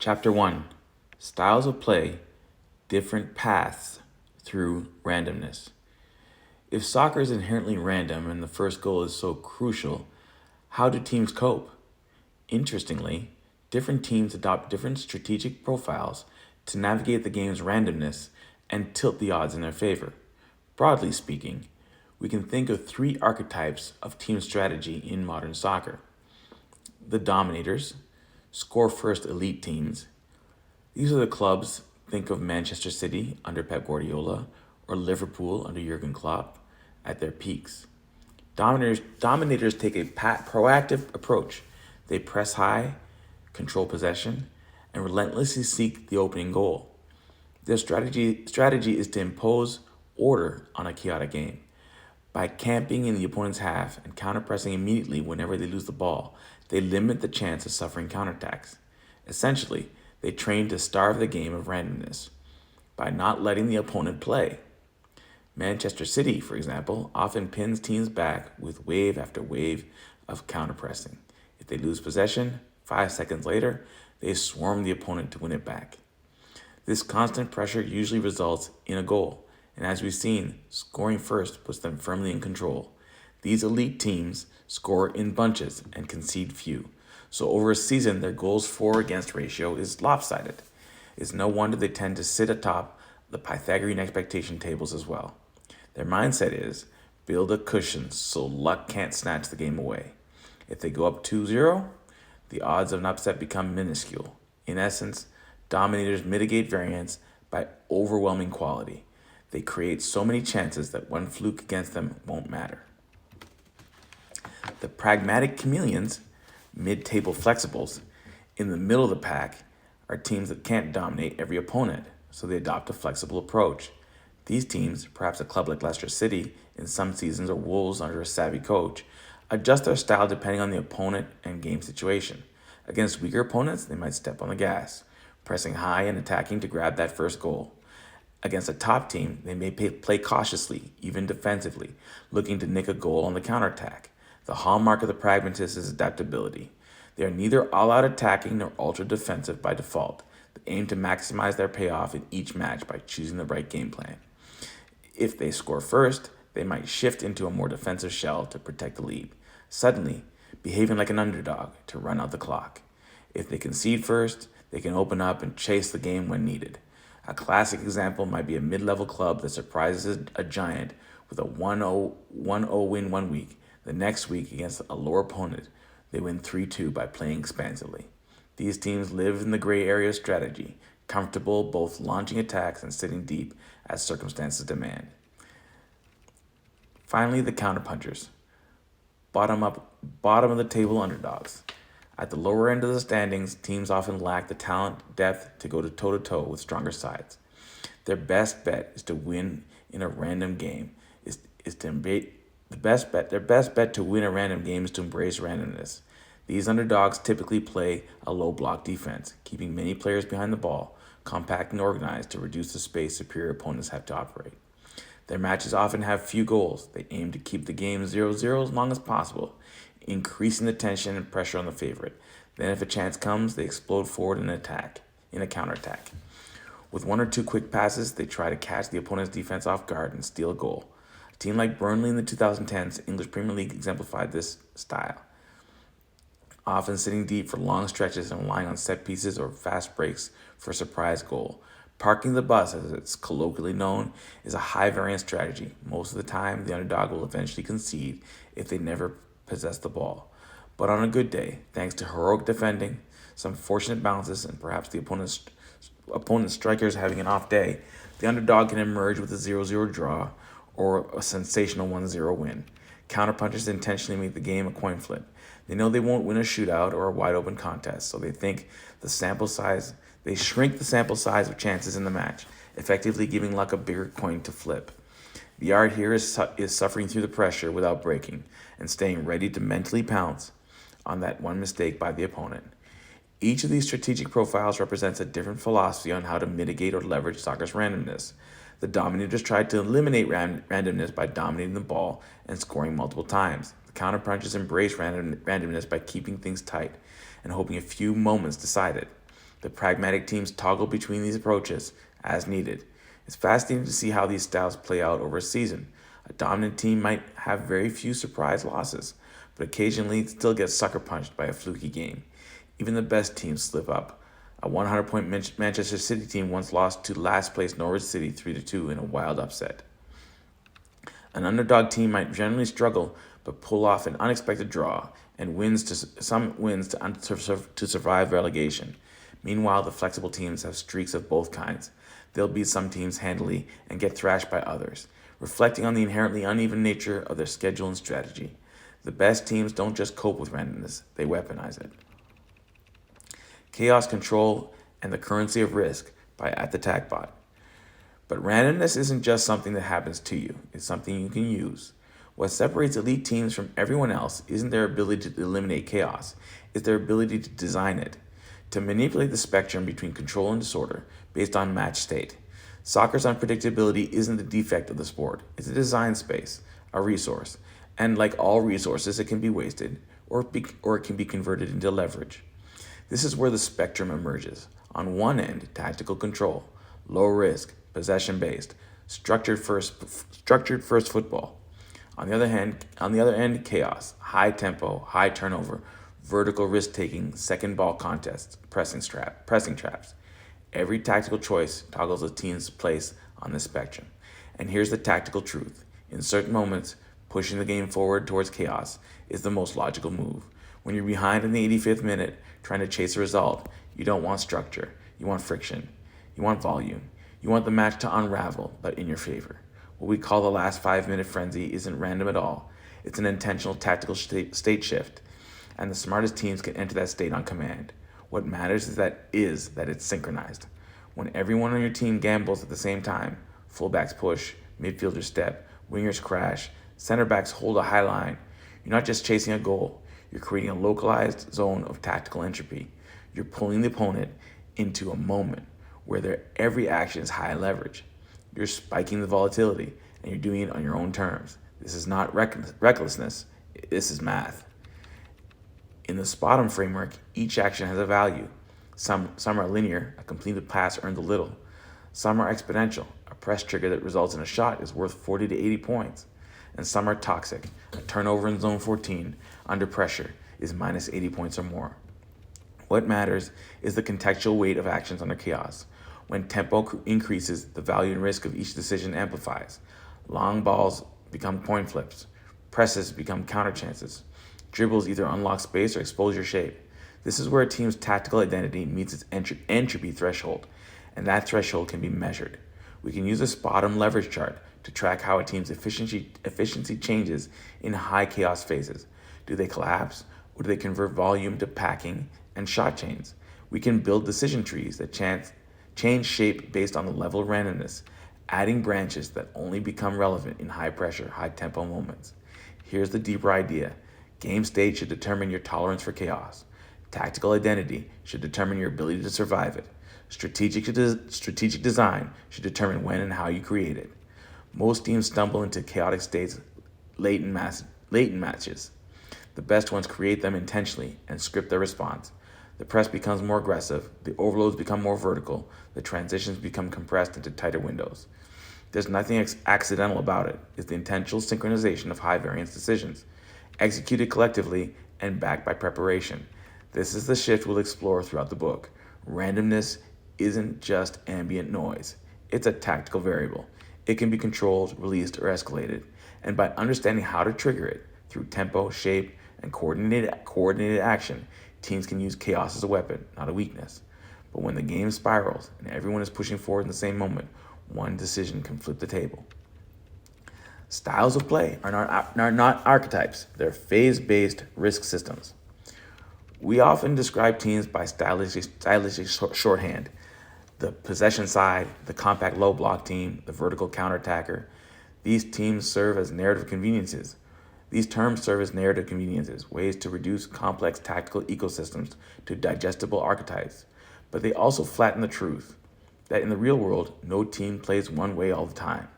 Chapter 1: Styles of Play, Different Paths Through Randomness. If soccer is inherently random and the first goal is so crucial, how do teams cope? Interestingly, different teams adopt different strategic profiles to navigate the game's randomness and tilt the odds in their favor. Broadly speaking, we can think of three archetypes of team strategy in modern soccer: the dominators, score first elite teams. These are the clubs, think of Manchester City under Pep Guardiola or Liverpool under Jurgen Klopp, at their peaks. Dominators take a proactive approach. They press high, control possession, and relentlessly seek the opening goal. Their strategy is to impose order on a chaotic game. By camping in the opponent's half and counterpressing immediately whenever they lose the ball, they limit the chance of suffering counterattacks. Essentially, they train to starve the game of randomness by not letting the opponent play. Manchester City, for example, often pins teams back with wave after wave of counterpressing. If they lose possession, 5 seconds later, they swarm the opponent to win it back. This constant pressure usually results in a goal, and as we've seen, scoring first puts them firmly in control. These elite teams score in bunches and concede few, so over a season their goals for against ratio is lopsided. It's no wonder they tend to sit atop the Pythagorean expectation tables as well. Their mindset is build a cushion so luck can't snatch the game away. If they go up 2-0, the odds of an upset become minuscule. In essence, dominators mitigate variance by overwhelming quality. They create so many chances that one fluke against them won't matter. The pragmatic chameleons, mid-table flexibles, in the middle of the pack, are teams that can't dominate every opponent, so they adopt a flexible approach. These teams, perhaps a club like Leicester City in some seasons or Wolves under a savvy coach, adjust their style depending on the opponent and game situation. Against weaker opponents, they might step on the gas, pressing high and attacking to grab that first goal. Against a top team, they may play cautiously, even defensively, looking to nick a goal on the counterattack. The hallmark of the pragmatist is adaptability. They are neither all-out attacking nor ultra-defensive by default. They aim to maximize their payoff in each match by choosing the right game plan. If they score first, they might shift into a more defensive shell to protect the lead, suddenly behaving like an underdog to run out the clock. If they concede first, they can open up and chase the game when needed. A classic example might be a mid-level club that surprises a giant with a 1-0 win one week. The next week, against a lower opponent, they win 3-2 by playing expansively. These teams live in the gray area strategy, comfortable both launching attacks and sitting deep as circumstances demand. Finally, the counterpunchers, bottom of the table underdogs. At the lower end of the standings, teams often lack the talent, depth to go toe-to-toe with stronger sides. Their best bet is to win in a random game. Their best bet to win a random game is to embrace randomness. These underdogs typically play a low block defense, keeping many players behind the ball, compact and organized to reduce the space superior opponents have to operate. Their matches often have few goals. They aim to keep the game 0-0 as long as possible, increasing the tension and pressure on the favorite. Then if a chance comes, they explode forward in a counterattack. With one or two quick passes, they try to catch the opponent's defense off guard and steal a goal. A team like Burnley in the 2010s English Premier League exemplified this style, often sitting deep for long stretches and relying on set pieces or fast breaks for a surprise goal. Parking the bus, as it's colloquially known, is a high-variance strategy. Most of the time, the underdog will eventually concede if they never possess the ball. But on a good day, thanks to heroic defending, some fortunate bounces, and perhaps the opponent's strikers having an off day, the underdog can emerge with a 0-0 draw or a sensational 1-0 win. Counterpunchers intentionally make the game a coin flip. They know they won't win a shootout or a wide-open contest, so they shrink the sample size of chances in the match, effectively giving luck a bigger coin to flip. The art here is suffering through the pressure without breaking and staying ready to mentally pounce on that one mistake by the opponent. Each of these strategic profiles represents a different philosophy on how to mitigate or leverage soccer's randomness. The dominators tried to eliminate randomness by dominating the ball and scoring multiple times. The counterpunchers embrace randomness by keeping things tight and hoping a few moments decide it. The pragmatic teams toggle between these approaches as needed. It's fascinating to see how these styles play out over a season. A dominant team might have very few surprise losses, but occasionally still get sucker punched by a fluky game. Even the best teams slip up. A 100-point Manchester City team once lost to last place Norwich City 3-2 in a wild upset. An underdog team might generally struggle but pull off an unexpected draw and some wins to survive relegation. Meanwhile, the flexible teams have streaks of both kinds. They'll beat some teams handily and get thrashed by others, reflecting on the inherently uneven nature of their schedule and strategy. The best teams don't just cope with randomness, they weaponize it. Chaos control and the currency of risk by At the Tagbot. But randomness isn't just something that happens to you, it's something you can use. What separates elite teams from everyone else isn't their ability to eliminate chaos, it's their ability to design it, to manipulate the spectrum between control and disorder based on match state. Soccer's unpredictability isn't the defect of the sport, it's a design space, a resource, and like all resources, it can be wasted or it can be converted into leverage. This is where the spectrum emerges. On one end, tactical control, low risk, possession-based, structured first football. On the other end, chaos, high tempo, high turnover, vertical risk-taking, second ball contests, pressing traps. Every tactical choice toggles a team's place on the spectrum. And here's the tactical truth. In certain moments, pushing the game forward towards chaos is the most logical move. When you're behind in the 85th minute, trying to chase a result, you don't want structure. You want friction. You want volume. You want the match to unravel, but in your favor. What we call the last 5-minute frenzy isn't random at all. It's an intentional tactical state shift, and the smartest teams can enter that state on command. What matters is that it's synchronized. When everyone on your team gambles at the same time, fullbacks push, midfielders step, wingers crash, center backs hold a high line, you're not just chasing a goal, you're creating a localized zone of tactical entropy. You're pulling the opponent into a moment where every action is high leverage. You're spiking the volatility, and you're doing it on your own terms. This is not recklessness, this is math. In the SPOT'em framework, each action has a value. Some are linear, a completed pass earns a little. Some are exponential, a press trigger that results in a shot is worth 40 to 80 points. And some are toxic, a turnover in zone 14 under pressure is minus 80 points or more. What matters is the contextual weight of actions under chaos. When tempo increases, the value and risk of each decision amplifies. Long balls become coin flips. Presses become counter chances. Dribbles either unlock space or expose your shape. This is where a team's tactical identity meets its entropy threshold, and that threshold can be measured. We can use a SPOT'em leverage chart to track how a team's efficiency changes in high chaos phases. Do they collapse, or do they convert volume to packing and shot chains? We can build decision trees that change shape based on the level of randomness, adding branches that only become relevant in high pressure, high tempo moments. Here's the deeper idea. Game state should determine your tolerance for chaos. Tactical identity should determine your ability to survive it. Strategic design should determine when and how you create it. Most teams stumble into chaotic states late in matches. The best ones create them intentionally and script their response. The press becomes more aggressive, the overloads become more vertical, the transitions become compressed into tighter windows. There's nothing accidental about it. It's the intentional synchronization of high variance decisions, executed collectively and backed by preparation. This is the shift we'll explore throughout the book. Randomness isn't just ambient noise. It's a tactical variable. It can be controlled, released, or escalated. And by understanding how to trigger it through tempo, shape, and coordinated action, teams can use chaos as a weapon, not a weakness. But when the game spirals and everyone is pushing forward in the same moment, one decision can flip the table. Styles of play are not archetypes. They're phase-based risk systems. We often describe teams by stylistic shorthand. The possession side, the compact low block team, the vertical counterattacker. These terms serve as narrative conveniences, ways to reduce complex tactical ecosystems to digestible archetypes. But they also flatten the truth that in the real world, no team plays one way all the time.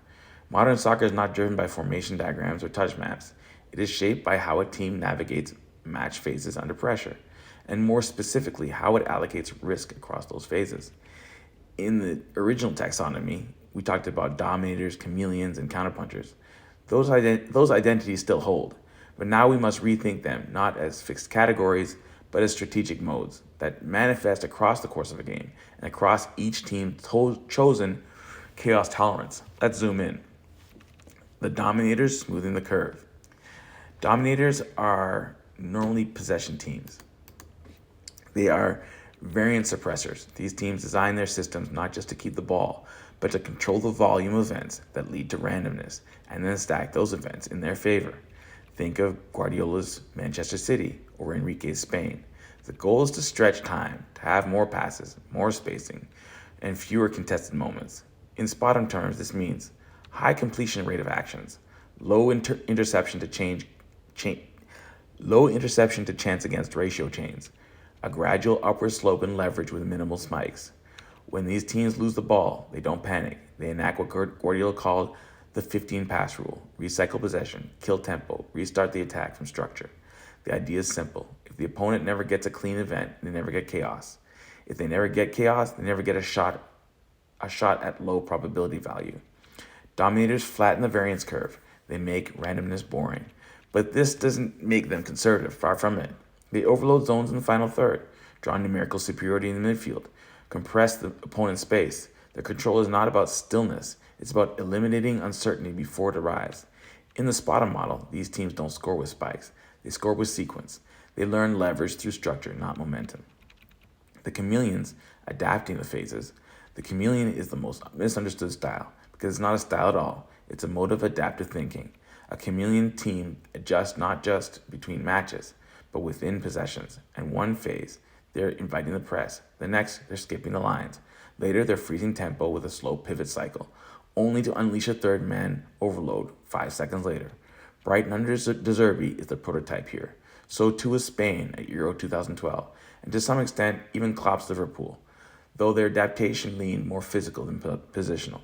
Modern soccer is not driven by formation diagrams or touch maps. It is shaped by how a team navigates match phases under pressure. and more specifically, how it allocates risk across those phases. In the original taxonomy, we talked about dominators, chameleons, and counterpunchers. Those identities still hold, but now we must rethink them not as fixed categories, but as strategic modes that manifest across the course of a game and across each team's chosen chaos tolerance. Let's zoom in. The dominators smoothing the curve. Dominators are normally possession teams. They are variant suppressors. These teams design their systems not just to keep the ball, but to control the volume of events that lead to randomness and then stack those events in their favor. Think of Guardiola's Manchester City or Enrique's Spain. The goal is to stretch time, to have more passes, more spacing, and fewer contested moments. In Spotum terms, this means high completion rate of actions, low interception to chance against ratio chains, a gradual upward slope in leverage with minimal spikes. When these teams lose the ball, they don't panic. They enact what Guardiola called the 15 pass rule: recycle possession, kill tempo, restart the attack from structure. The idea is simple. If the opponent never gets a clean event, they never get chaos. If they never get chaos, they never get a shot at low probability value. Dominators flatten the variance curve. They make randomness boring. But this doesn't make them conservative, far from it. They overload zones in the final third, draw numerical superiority in the midfield, compress the opponent's space. Their control is not about stillness, it's about eliminating uncertainty before it arrives. In the Spotum model, these teams don't score with spikes, they score with sequence. They learn leverage through structure, not momentum. The chameleons, adapting the phases. The chameleon is the most misunderstood style because it's not a style at all, it's a mode of adaptive thinking. A chameleon team adjusts not just between matches, but within possessions. And one phase, they're inviting the press. The next, they're skipping the lines. Later, they're freezing tempo with a slow pivot cycle, only to unleash a third man overload 5 seconds later. Brighton under De Zerbi is the prototype here. So too is Spain at Euro 2012, and to some extent, even Klopp's Liverpool, though their adaptation leaned more physical than positional.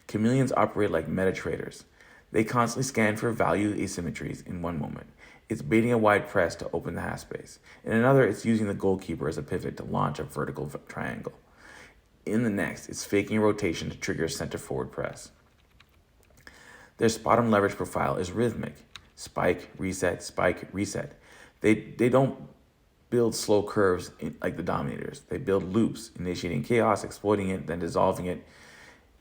Chameleons operate like meta traders. They constantly scan for value asymmetries in one moment. It's baiting a wide press to open the half space. In another, it's using the goalkeeper as a pivot to launch a vertical triangle. In the next, it's faking a rotation to trigger a center forward press. Their Spotum leverage profile is rhythmic. Spike, reset, spike, reset. They don't build slow curves like the dominators. They build loops, initiating chaos, exploiting it, then dissolving it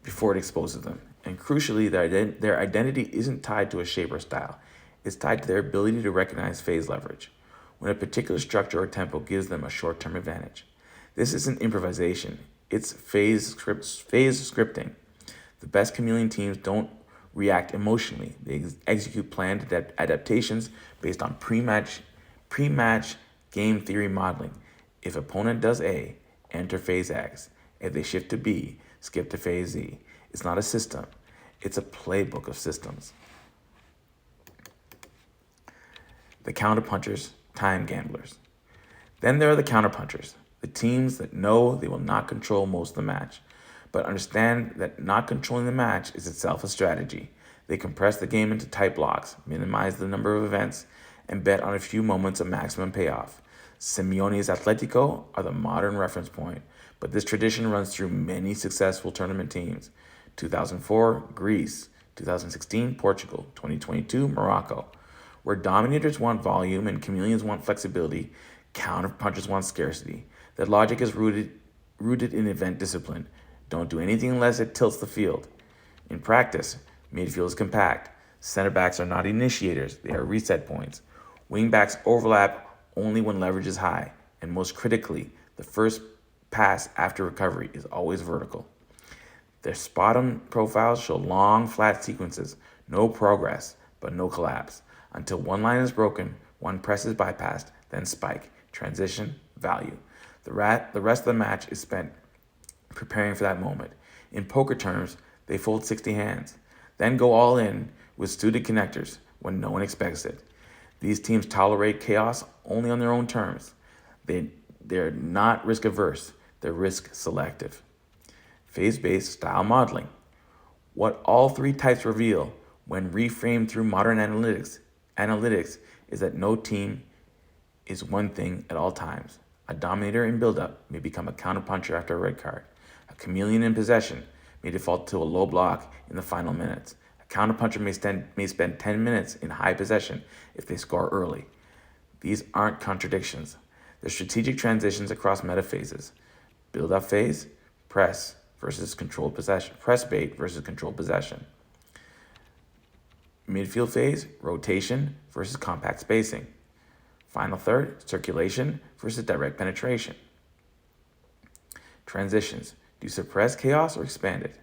before it exposes them. And crucially, their identity isn't tied to a shape or style. It's tied to their ability to recognize phase leverage, when a particular structure or tempo gives them a short-term advantage. This isn't improvisation. It's phase scripting. The best chameleon teams don't react emotionally. They execute planned adaptations based on pre-match game theory modeling. If opponent does A, enter phase X. If they shift to B, skip to phase Z. It's not a system. It's a playbook of systems. The counterpunchers, time gamblers. Then there are the counterpunchers, the teams that know they will not control most of the match, but understand that not controlling the match is itself a strategy. They compress the game into tight blocks, minimize the number of events, and bet on a few moments of maximum payoff. Simeone's Atletico are the modern reference point, but this tradition runs through many successful tournament teams. 2004, Greece. 2016, Portugal. 2022, Morocco. Where dominators want volume and chameleons want flexibility, counterpunchers want scarcity. That logic is rooted in event discipline. Don't do anything unless it tilts the field. In practice, midfield is compact. Center backs are not initiators, they are reset points. Wing backs overlap only when leverage is high. And most critically, the first pass after recovery is always vertical. Their Spotum profiles show long, flat sequences, no progress, but no collapse. Until one line is broken, one press is bypassed, then spike, transition, value. The rest of the match is spent preparing for that moment. In poker terms, they fold 60 hands, then go all in with suited connectors when no one expects it. These teams tolerate chaos only on their own terms. They're not risk averse, they're risk selective. Phase-based style modeling. What all three types reveal when reframed through modern analytics is that no team is one thing at all times. A dominator in build-up may become a counterpuncher after a red card. A chameleon in possession may default to a low block in the final minutes. A counterpuncher may spend 10 minutes in high possession if they score early. These aren't contradictions. They're strategic transitions across meta phases. Build-up phase, press versus controlled possession. Press bait versus controlled possession. Midfield phase, rotation versus compact spacing. Final third, circulation versus direct penetration. Transitions. Do you suppress chaos or expand it?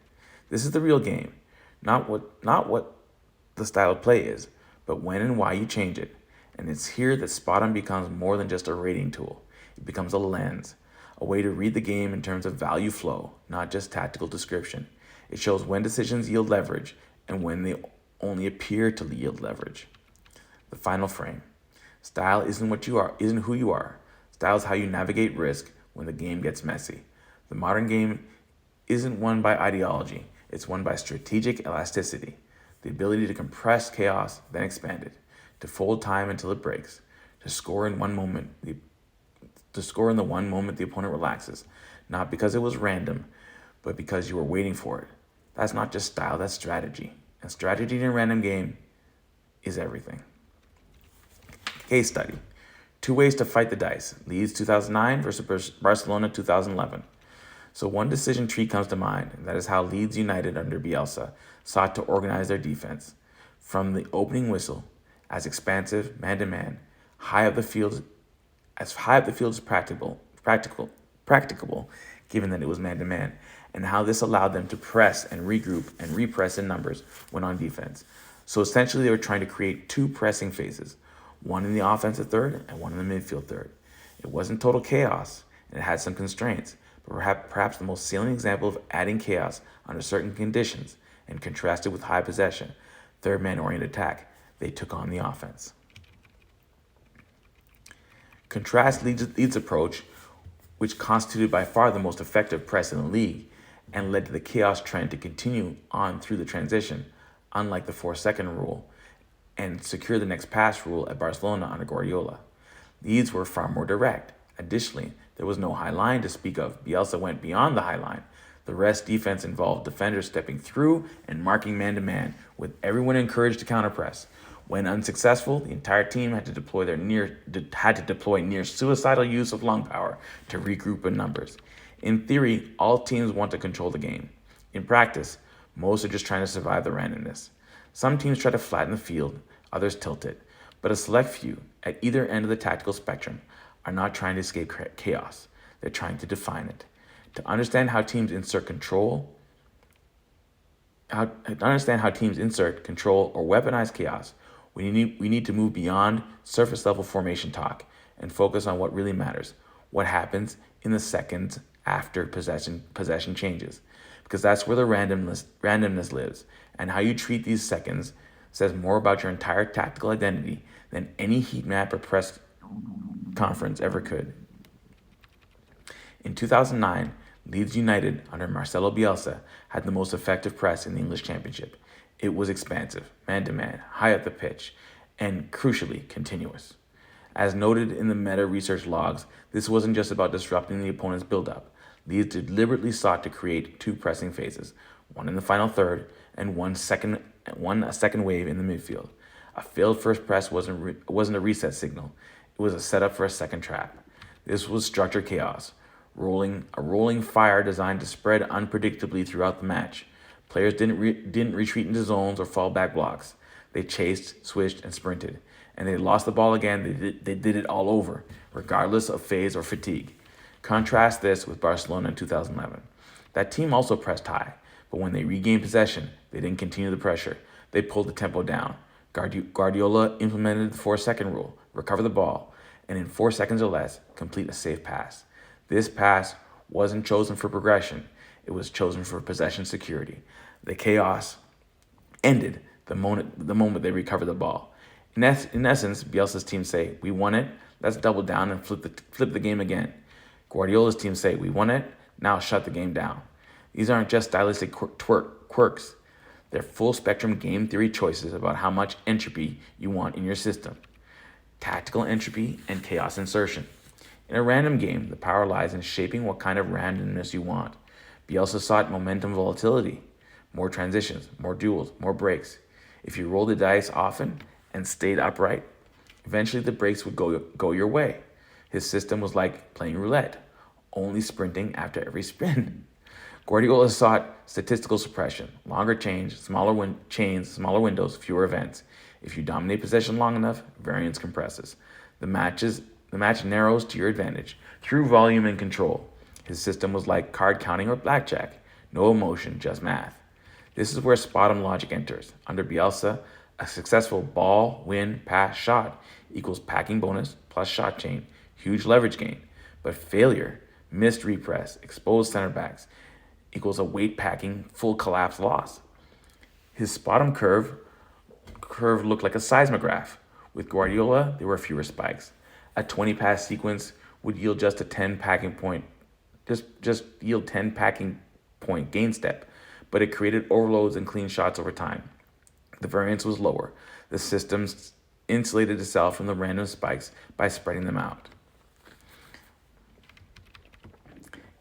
This is the real game. Not what the style of play is, but when and why you change it. And it's here that Spot On becomes more than just a rating tool. It becomes a lens, a way to read the game in terms of value flow, not just tactical description. It shows when decisions yield leverage and when they only appear to yield leverage. The final frame. Style isn't who you are. Style is how you navigate risk when the game gets messy. The modern game isn't won by ideology. It's won by strategic elasticity, the ability to compress chaos, then expand it, to fold time until it breaks, to score in the one moment the opponent relaxes, not because it was random, but because you were waiting for it. That's not just style, that's strategy. And strategy in a random game is everything. Case study. 2 ways to fight the dice. Leeds 2009 versus Barcelona 2011. So one decision tree comes to mind, and that is how Leeds United under Bielsa sought to organize their defense. From the opening whistle, as expansive, man-to-man, high up the field as practicable, given that it was man-to-man, and how this allowed them to press and regroup and repress in numbers when on defense. So essentially they were trying to create 2 pressing phases, one in the offensive third and one in the midfield third. It wasn't total chaos, and it had some constraints, but perhaps the most salient example of adding chaos under certain conditions and contrasted with high possession, third man-oriented attack, they took on the offense. Contrast Leeds' approach, which constituted by far the most effective press in the league and led to the chaos trend to continue on through the transition, unlike the 4-second rule, and secure the next pass rule at Barcelona under Guardiola. Leeds were far more direct. Additionally, there was no high line to speak of. Bielsa went beyond the high line. The rest defense involved defenders stepping through and marking man-to-man, with everyone encouraged to counterpress. When unsuccessful, the entire team had to deploy near suicidal use of lung power to regroup in numbers. In theory, all teams want to control the game. In practice, most are just trying to survive the randomness. Some teams try to flatten the field, others tilt it, but a select few, at either end of the tactical spectrum, are not trying to escape chaos. They're trying to define it. To understand how teams insert control or weaponize chaos, we need to move beyond surface level formation talk and focus on what really matters, what happens in the seconds after possession changes, because that's where the randomness lives, and how you treat these seconds says more about your entire tactical identity than any heat map or press conference ever could. In 2009, Leeds United under Marcelo Bielsa had the most effective press in the English Championship. It was expansive, man-to-man, high up the pitch, and crucially, continuous. As noted in the meta research logs, this wasn't just about disrupting the opponent's build-up. Leeds deliberately sought to create 2 pressing phases, one in the final third and a second wave in the midfield. A failed first press wasn't a reset signal. It was a setup for a second trap. This was structured chaos, a rolling fire designed to spread unpredictably throughout the match. Players didn't retreat into zones or fall back blocks. They chased, switched, and sprinted. And they lost the ball again. They did it all over, regardless of phase or fatigue. Contrast this with Barcelona in 2011. That team also pressed high, but when they regained possession, they didn't continue the pressure. They pulled the tempo down. Guardiola implemented the 4-second rule, recover the ball, and in 4 seconds or less, complete a safe pass. This pass wasn't chosen for progression. It was chosen for possession security. The chaos ended the moment they recovered the ball. In essence, Bielsa's team say, we won it, let's double down and flip the game again. Guardiola's team say, we won it, now shut the game down. These aren't just stylistic quirks. They're full spectrum game theory choices about how much entropy you want in your system. tactical entropy, and chaos insertion. In a random game, the power lies in shaping what kind of randomness you want. Bielsa sought momentum volatility, more transitions, more duels, more breaks. If you rolled the dice often and stayed upright, eventually the breaks would go your way. His system was like playing roulette, only sprinting after every spin. Guardiola sought statistical suppression, longer chains, smaller windows, fewer events. If you dominate possession long enough, variance compresses. The match narrows to your advantage through volume and control. His system was like card counting or blackjack, no emotion, just math. This is where Spotum logic enters. Under Bielsa, a successful ball, win, pass, shot equals packing bonus plus shot chain, huge leverage gain. But failure, missed repress, exposed center backs equals a weight packing, full collapse loss. His Spotum curve looked like a seismograph. With Guardiola, there were fewer spikes. A 20 pass sequence would yield just a 10 packing point, just yield 10 packing point gain step, but it created overloads and clean shots over time. The variance was lower. The system insulated itself from the random spikes by spreading them out.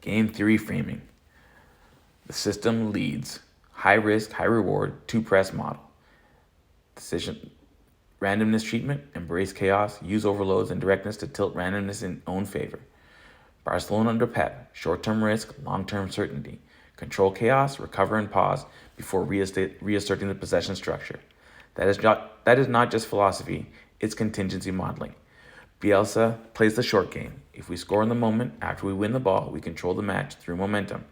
Game theory framing. The system leads high risk, high reward, two press model. Decision randomness treatment, embrace chaos, use overloads and directness to tilt randomness in own favor. Barcelona under Pep, short-term risk, long-term certainty. Control chaos, recover and pause before reasserting the possession structure. That is not just philosophy, it's contingency modeling. Bielsa plays the short game. If we score in the moment, after we win the ball, we control the match through momentum.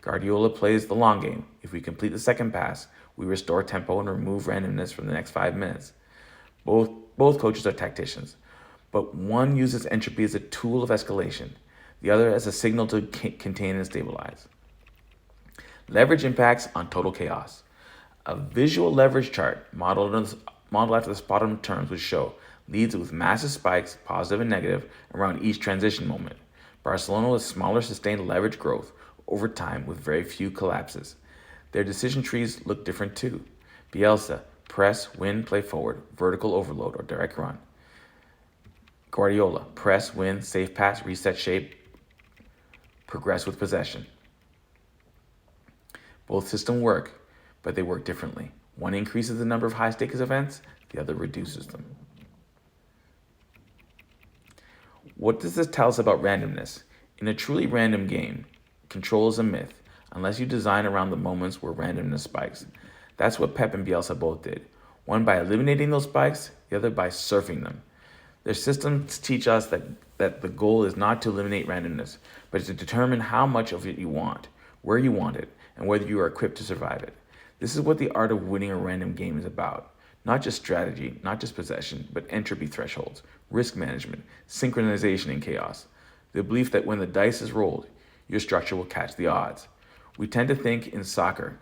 Guardiola plays the long game. If we complete the second pass, we restore tempo and remove randomness for the next 5 minutes. Both coaches are tacticians, but one uses entropy as a tool of escalation, the other as a signal to contain and stabilize. Leverage impacts on total chaos. A visual leverage chart modeled after the Spotum terms would show leads with massive spikes, positive and negative, around each transition moment. Barcelona with smaller sustained leverage growth over time with very few collapses. Their decision trees look different too. Bielsa, press, win, play forward, vertical overload or direct run. Guardiola, press, win, safe pass, reset shape, progress with possession. Both systems work, but they work differently. One increases the number of high-stakes events, the other reduces them. What does this tell us about randomness? In a truly random game, control is a myth, unless you design around the moments where randomness spikes. That's what Pep and Bielsa both did. One by eliminating those spikes, the other by surfing them. Their systems teach us that the goal is not to eliminate randomness, but to determine how much of it you want, where you want it, and whether you are equipped to survive it. This is what the art of winning a random game is about. Not just strategy, not just possession, but entropy thresholds, risk management, synchronization in chaos. The belief that when the dice is rolled, your structure will catch the odds. We tend to think in soccer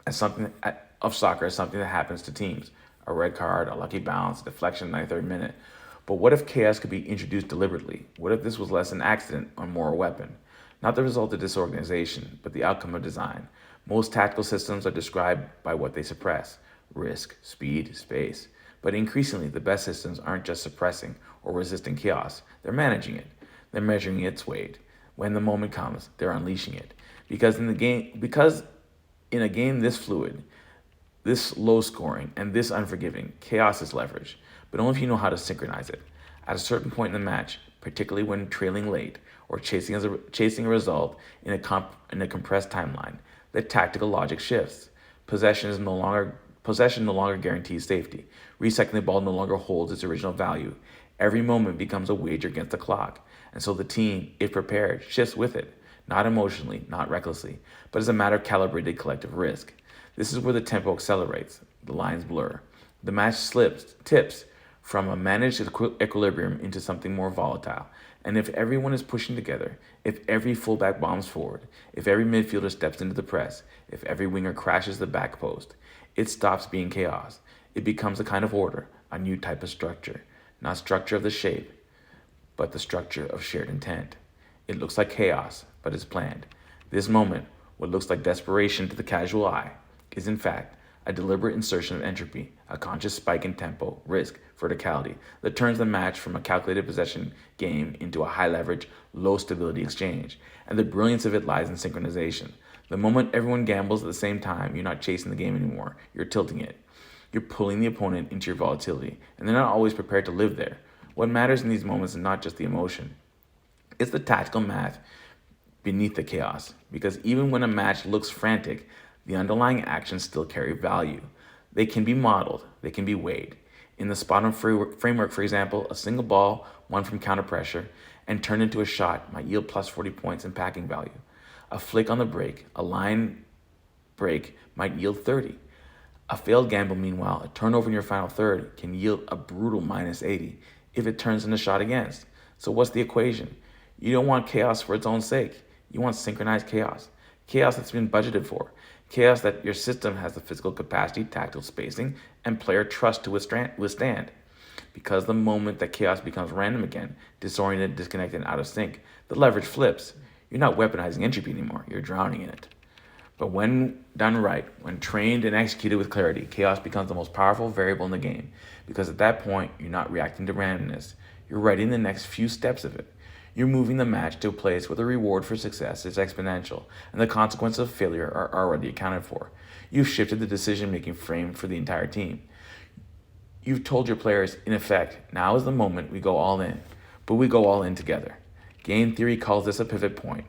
as something that happens to teams. A red card, a lucky bounce, a deflection in the 93rd minute. But what if chaos could be introduced deliberately? What if this was less an accident or more a weapon? Not the result of disorganization, but the outcome of design. Most tactical systems are described by what they suppress: risk, speed, space. But increasingly, the best systems aren't just suppressing or resisting chaos, they're managing it. They're measuring its weight. When the moment comes, they're unleashing it. Because in a game this fluid, this low scoring, and this unforgiving, chaos is leverage, but only if you know how to synchronize it. At a certain point in the match, particularly when trailing late or chasing a result in a compressed timeline, the tactical logic shifts. Possession no longer guarantees safety. Recycling the ball no longer holds its original value. Every moment becomes a wager against the clock, and so the team, if prepared, shifts with it, not emotionally, not recklessly, but as a matter of calibrated collective risk. This is where the tempo accelerates, the lines blur. The match tips from a managed equilibrium into something more volatile. And if everyone is pushing together, if every fullback bombs forward, if every midfielder steps into the press, if every winger crashes the back post, it stops being chaos. It becomes a kind of order, a new type of structure. Not structure of the shape, but the structure of shared intent. It looks like chaos, but it's planned. This moment, what looks like desperation to the casual eye, is in fact a deliberate insertion of entropy, a conscious spike in tempo, risk, verticality that turns the match from a calculated possession game into a high leverage, low stability exchange. And the brilliance of it lies in synchronization. The moment everyone gambles at the same time, you're not chasing the game anymore, you're tilting it. You're pulling the opponent into your volatility, and they're not always prepared to live there. What matters in these moments is not just the emotion, it's the tactical math beneath the chaos. Because even when a match looks frantic, the underlying actions still carry value. They can be modeled, they can be weighed. In the Spot'em framework, for example, a single ball won from counter pressure and turned into a shot might yield plus 40 points in packing value. A flick on the break, a line break, might yield 30. A failed gamble, meanwhile, a turnover in your final third can yield a brutal minus 80 if it turns into shot against. So what's the equation? You don't want chaos for its own sake. You want synchronized chaos. Chaos that's been budgeted for. Chaos that your system has the physical capacity, tactical spacing, and player trust to withstand. Because the moment that chaos becomes random again, disoriented, disconnected, and out of sync, the leverage flips. You're not weaponizing entropy anymore. You're drowning in it. But when done right, when trained and executed with clarity, chaos becomes the most powerful variable in the game. Because at that point, you're not reacting to randomness. You're writing the next few steps of it. You're moving the match to a place where the reward for success is exponential and the consequences of failure are already accounted for. You've shifted the decision-making frame for the entire team. You've told your players, in effect, now is the moment we go all in, but we go all in together. Game theory calls this a pivot point.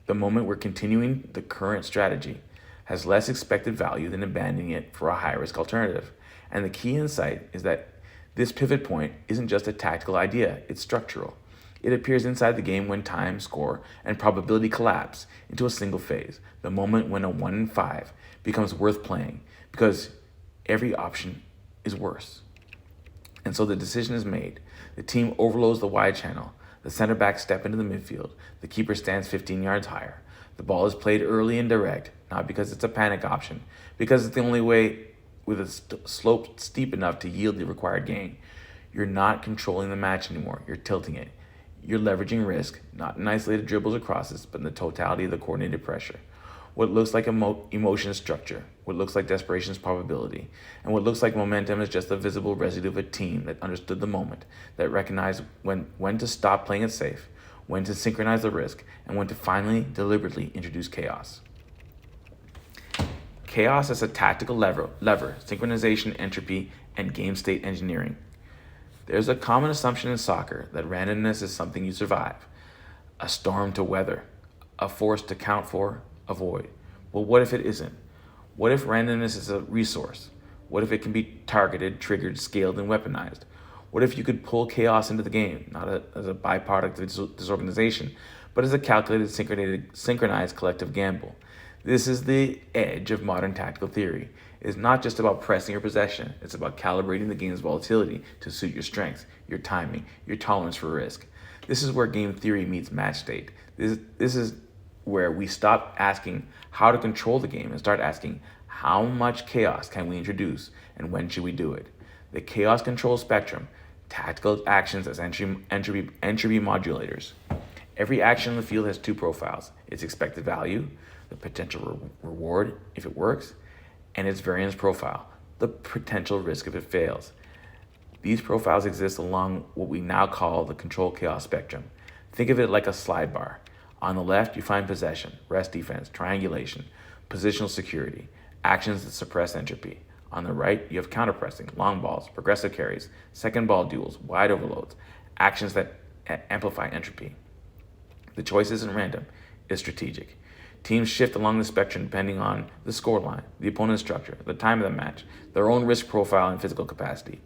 The moment we're continuing the current strategy has less expected value than abandoning it for a high-risk alternative. And the key insight is that this pivot point isn't just a tactical idea, it's structural. It appears inside the game when time, score, and probability collapse into a single phase, the moment when a 1 in 5 becomes worth playing because every option is worse. And so the decision is made. The team overloads the wide channel. The center backs step into the midfield. The keeper stands 15 yards higher. The ball is played early and direct, not because it's a panic option, because it's the only way with a slope steep enough to yield the required gain. You're not controlling the match anymore. You're tilting it. You're leveraging risk, not in isolated dribbles or crosses, but in the totality of the coordinated pressure. What looks like emotion is structure, what looks like desperation is probability, and what looks like momentum is just the visible residue of a team that understood the moment, that recognized when to stop playing it safe, when to synchronize the risk, and when to finally, deliberately introduce chaos. Chaos as a tactical lever, synchronization, entropy, and game state engineering. There's a common assumption in soccer that randomness is something you survive, a storm to weather, a force to count for, avoid. Well, what if it isn't? What if randomness is a resource? What if it can be targeted, triggered, scaled, and weaponized? What if you could pull chaos into the game, not as a byproduct of disorganization, but as a calculated, synchronized collective gamble? This is the edge of modern tactical theory. It's not just about pressing your possession. It's about calibrating the game's volatility to suit your strengths, your timing, your tolerance for risk. This is where game theory meets match state. This is where we stop asking how to control the game and start asking how much chaos can we introduce and when should we do it. The chaos control spectrum, tactical actions as entropy modulators. Every action in the field has two profiles: its expected value, the potential reward if it works, and its variance profile, the potential risk if it fails. These profiles exist along what we now call the control chaos spectrum. Think of it like a slide bar. On the left, you find possession, rest defense, triangulation, positional security, actions that suppress entropy. On the right, you have counterpressing, long balls, progressive carries, second ball duels, wide overloads, actions that amplify entropy. The choice isn't random, it's strategic. Teams shift along the spectrum depending on the scoreline, the opponent's structure, the time of the match, their own risk profile, and physical capacity.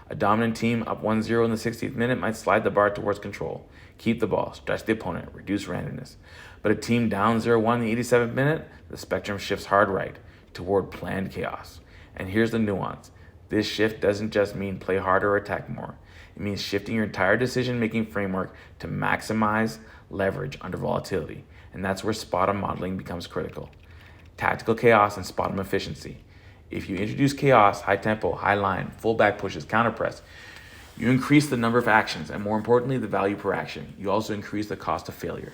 A dominant team up 1-0 in the 60th minute might slide the bar towards control, keep the ball, stretch the opponent, reduce randomness. But a team down 0-1 in the 87th minute, the spectrum shifts hard right toward planned chaos. And here's the nuance. This shift doesn't just mean play harder or attack more. It means shifting your entire decision-making framework to maximize leverage under volatility. And that's where Spot'em modeling becomes critical. Tactical chaos and Spot'em efficiency. If you introduce chaos, high tempo, high line, full back pushes, counter press, you increase the number of actions and, more importantly, the value per action. You also increase the cost of failure.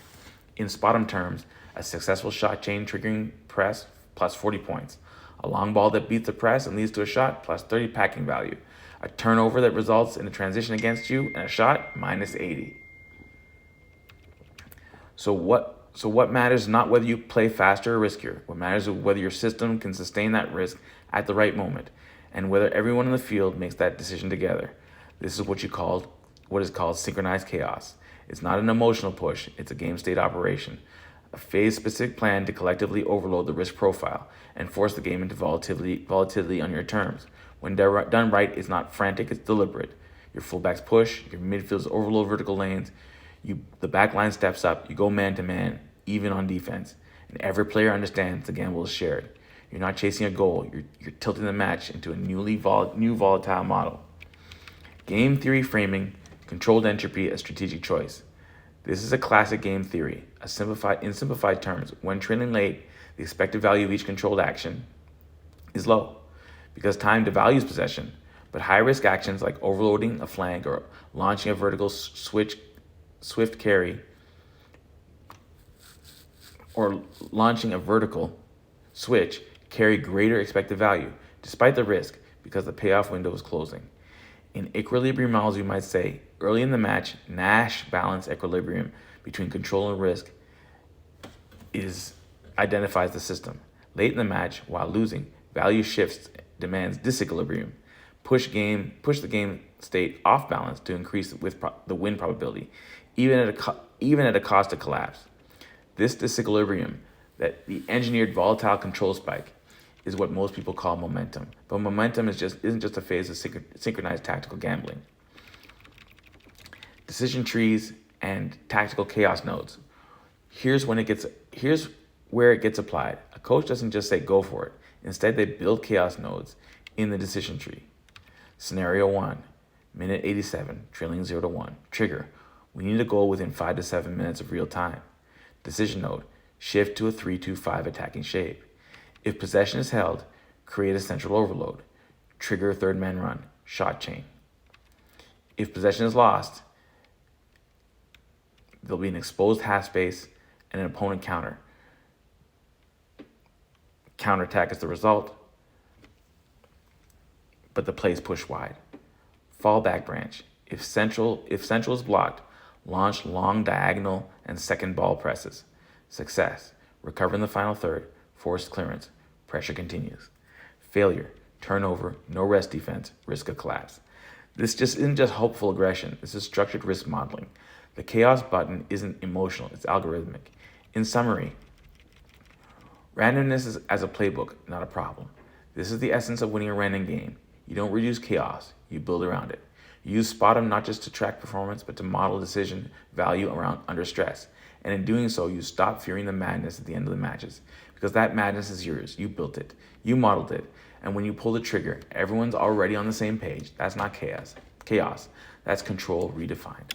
In Spot'em terms, a successful shot chain triggering press plus 40 points. A long ball that beats the press and leads to a shot, plus 30 packing value. A turnover that results in a transition against you and a shot, minus 80. So what matters is not whether you play faster or riskier. What matters is whether your system can sustain that risk at the right moment, and whether everyone in the field makes that decision together. This is what is called synchronized chaos. It's not an emotional push, it's a game state operation. A phase-specific plan to collectively overload the risk profile and force the game into volatility on your terms. When done right, it's not frantic, it's deliberate. Your fullbacks push, your midfielders overload vertical lanes, the back line steps up, you go man-to-man, even on defense. And every player understands the gamble is shared. You're not chasing a goal, you're tilting the match into a new volatile model. Game theory framing, controlled entropy, a strategic choice. This is a classic game theory. In simplified terms, when trailing late, the expected value of each controlled action is low because time devalues possession, but high-risk actions like overloading a flank or launching a vertical swift carry or launching a vertical switch carry greater expected value despite the risk because the payoff window is closing. In equilibrium models, you might say, early in the match, Nash balance equilibrium between control and risk identifies the system. Late in the match, while losing, value shifts demands disequilibrium. Push the game state off balance to increase the win probability, even at a cost of collapse. This disequilibrium, that the engineered volatile control spike, is what most people call momentum. But momentum isn't just a phase of synchronized tactical gambling. Decision trees and tactical chaos nodes. Here's where it gets applied. A coach doesn't just say go for it. Instead, they build chaos nodes in the decision tree. Scenario 1, minute 87, trailing 0-1. Trigger, we need a goal within 5 to 7 minutes of real time. Decision node, shift to a 3-2-5 attacking shape. If possession is held, create a central overload. Trigger third man run, shot chain. If possession is lost, there'll be an exposed half space and an opponent counter. Counterattack is the result, but the play is pushed wide. Fallback branch. If central is blocked, launch long diagonal and second ball presses. Success. Recover in the final third. Forced clearance. Pressure continues. Failure. Turnover. No rest defense. Risk of collapse. This just isn't just hopeful aggression. This is structured risk modeling. The chaos button isn't emotional. It's algorithmic. In summary, randomness is as a playbook, not a problem. This is the essence of winning a random game. You don't reduce chaos. You build around it. You use Spotum not just to track performance, but to model decision value around under stress. And in doing so, you stop fearing the madness at the end of the matches, because that madness is yours. You built it. You modeled it. And when you pull the trigger, everyone's already on the same page. That's not chaos. That's control redefined.